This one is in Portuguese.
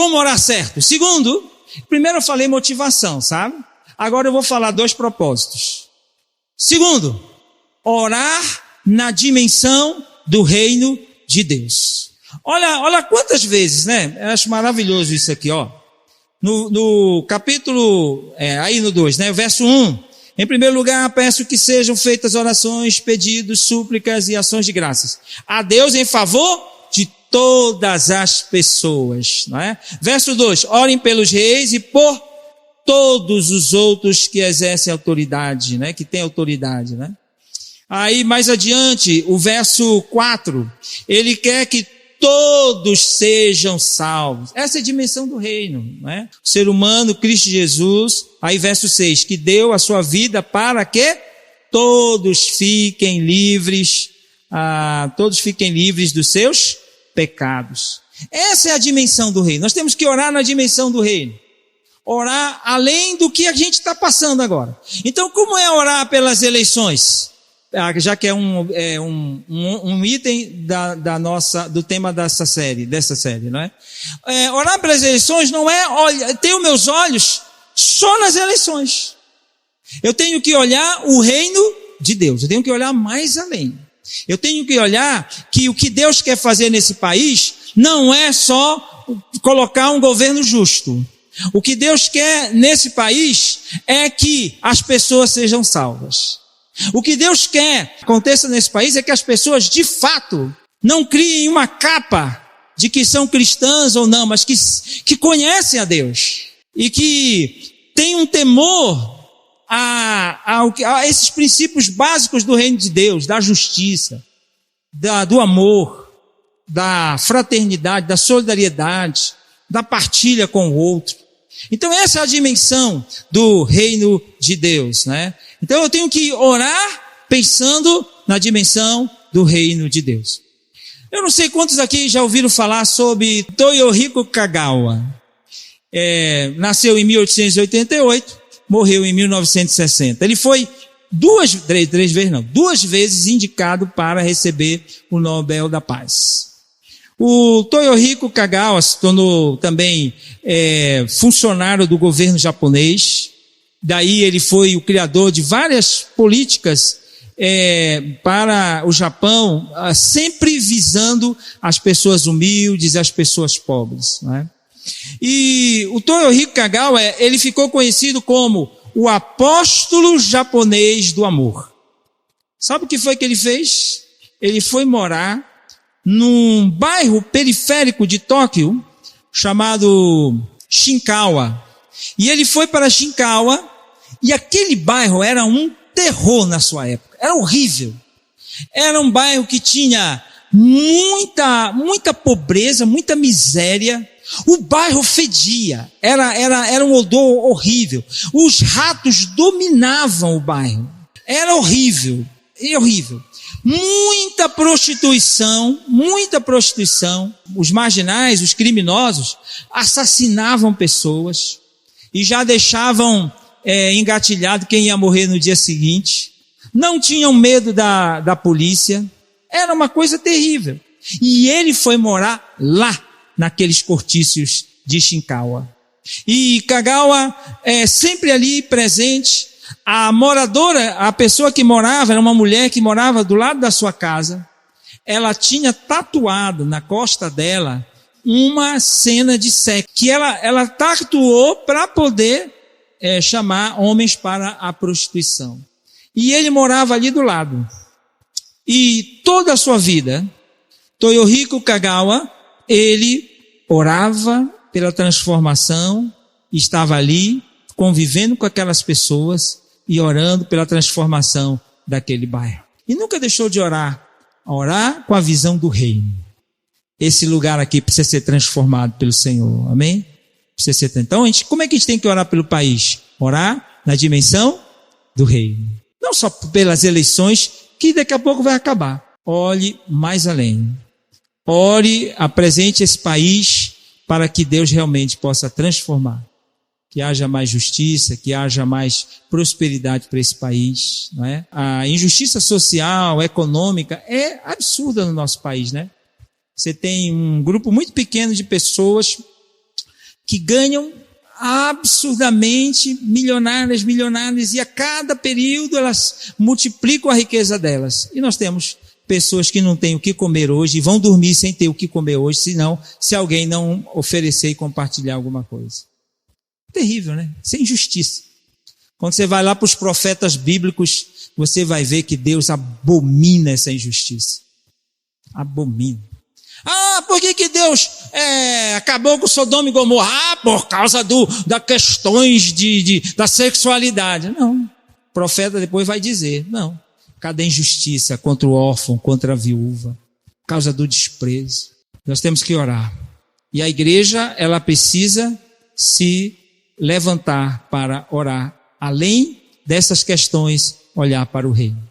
Como orar certo? Segundo, primeiro eu falei motivação, sabe? Agora eu vou falar 2 propósitos. Segundo, orar na dimensão do reino de Deus. Olha quantas vezes, né? Eu acho maravilhoso isso aqui, ó. No capítulo, aí no 2, né? Verso 1. Em primeiro lugar, peço que sejam feitas orações, pedidos, súplicas e ações de graças a Deus em favor de todas as pessoas, não é? Verso 2, orem pelos reis e por todos os outros que exercem autoridade, né? Que têm autoridade, né? Aí mais adiante, o verso 4, ele quer que todos sejam salvos. Essa é a dimensão do reino, né? O ser humano, Cristo Jesus, aí verso 6, que deu a sua vida para que todos fiquem livres, dos seus pecados. Essa é a dimensão do reino. Nós temos que orar na dimensão do reino. Orar além do que a gente está passando agora. Então, como é orar pelas eleições? Já que é um item do tema dessa série, não é? Orar pelas eleições não é, tenho meus olhos só nas eleições. Eu tenho que olhar o reino de Deus, eu tenho que olhar mais além. Eu tenho que olhar que o que Deus quer fazer nesse país não é só colocar um governo justo. O que Deus quer nesse país é que as pessoas sejam salvas. O que Deus quer que aconteça nesse país é que as pessoas, de fato, não criem uma capa de que são cristãs ou não, mas que conhecem a Deus e que têm um temor a esses princípios básicos do reino de Deus, da justiça, do amor, da fraternidade, da solidariedade, da partilha com o outro. Então essa é a dimensão do reino de Deus, né? Então eu tenho que orar pensando na dimensão do reino de Deus. Eu não sei quantos aqui já ouviram falar sobre Toyohiko Kagawa. Nasceu em 1888, morreu em 1960. Ele foi duas vezes indicado para receber o Nobel da Paz. O Toyohiko Kagawa se tornou também funcionário do governo japonês. Daí ele foi o criador de várias políticas para o Japão, sempre visando as pessoas humildes, as pessoas pobres, né? E o Toyohiko Kagawa, ele ficou conhecido como o apóstolo japonês do amor. Sabe o que foi que ele fez? Ele foi morar num bairro periférico de Tóquio, chamado Shinkawa. E ele foi para Shinkawa, e aquele bairro era um terror na sua época. Era horrível. Era um bairro que tinha muita pobreza, muita miséria. O bairro fedia. Era um odor horrível. Os ratos dominavam o bairro. Era horrível. Muita prostituição. Os marginais, os criminosos, assassinavam pessoas e já deixavam engatilhado quem ia morrer no dia seguinte. Não tinham medo da polícia. Era uma coisa terrível. E ele foi morar lá, naqueles cortícios de Shinkawa. E Kagawa sempre ali presente. A pessoa que morava, era uma mulher que morava do lado da sua casa. Ela tinha tatuado na costa dela uma cena de sexo, que ela tatuou para poder chamar homens para a prostituição. E ele morava ali do lado. E toda a sua vida, Toyohiko Kagawa, ele orava pela transformação, estava ali convivendo com aquelas pessoas e orando pela transformação daquele bairro. E nunca deixou de orar com a visão do reino. Esse lugar aqui precisa ser transformado pelo Senhor, amém? Precisa ser. Então, como é que a gente tem que orar pelo país? Orar na dimensão do reino. Não só pelas eleições, que daqui a pouco vai acabar. Olhe mais além. Ore, apresente esse país para que Deus realmente possa transformar. Que haja mais justiça, que haja mais prosperidade para esse país, não é? A injustiça social, econômica é absurda no nosso país, né? Você tem um grupo muito pequeno de pessoas que ganham absurdamente milionárias, e a cada período elas multiplicam a riqueza delas. E nós temos pessoas que não têm o que comer hoje e vão dormir sem ter o que comer hoje, se alguém não oferecer e compartilhar alguma coisa. Terrível, né? Isso é injustiça. Quando você vai lá para os profetas bíblicos, você vai ver que Deus abomina essa injustiça. Abomina. Por que Deus acabou com Sodoma e Gomorra? Por causa das questões da sexualidade. Não. O profeta depois vai dizer, não. Cada injustiça contra o órfão, contra a viúva, por causa do desprezo. Nós temos que orar. E a igreja, ela precisa se levantar para orar. Além dessas questões, olhar para o reino.